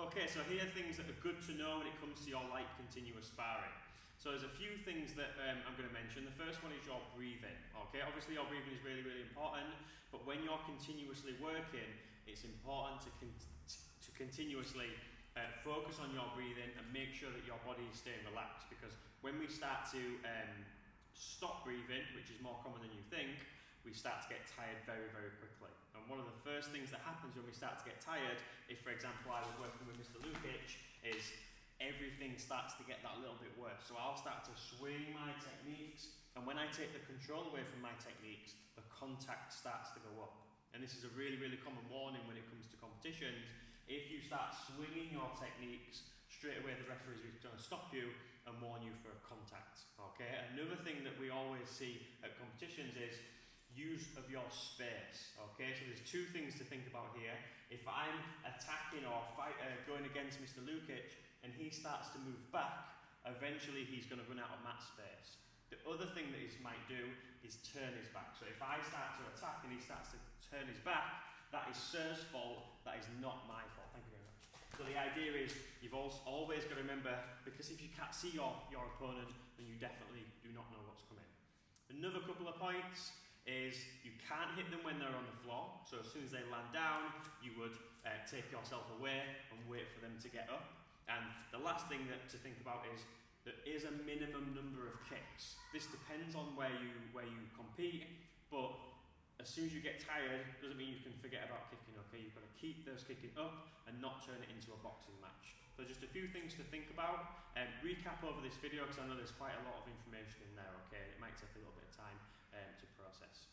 Okay, so here are things that are good to know when it comes to your light continuous sparring. So there's a few things that I'm going to mention. The first one is your breathing. Okay, obviously your breathing is really, really important, but when you're continuously working, it's important to continuously focus on your breathing and make sure that your body is staying relaxed, because when we start to stop breathing, which is more common than you think, we start to get tired very, very quickly. And one of the first things that happens when we start to get tired, if for example I was working with Mr. Lukic, is everything starts to get that little bit worse. So I'll start to swing my techniques, and when I take the control away from my techniques, the contact starts to go up. And this is a really, really common warning when it comes to competitions. If you start swinging your techniques, straight away the referee is going to stop you and warn you for a contact. Okay. Another thing that we always see at competitions is use of your space. Okay, so there's two things to think about here. If I'm attacking or going against Mr. Lukic and he starts to move back, eventually he's going to run out of mat space. The other thing that he might do is turn his back. So if I start to attack and he starts to turn his back, that is Sir's fault, that is not my fault. Thank you very much. So the idea is you've always got to remember, because if you can't see your opponent, then you definitely do not know what's coming. Another couple of points is you can't hit them when they're on the floor. So as soon as they land down, you would take yourself away and wait for them to get up. And the last thing to think about is there is a minimum number of kicks. This depends on where you compete, but as soon as you get tired, doesn't mean you can forget about kicking, okay? You've got to keep those kicking up and not turn it into a boxing match. So just a few things to think about. Recap over this video, because I know there's quite a lot of information in there, okay? It might take a little bit of time to process.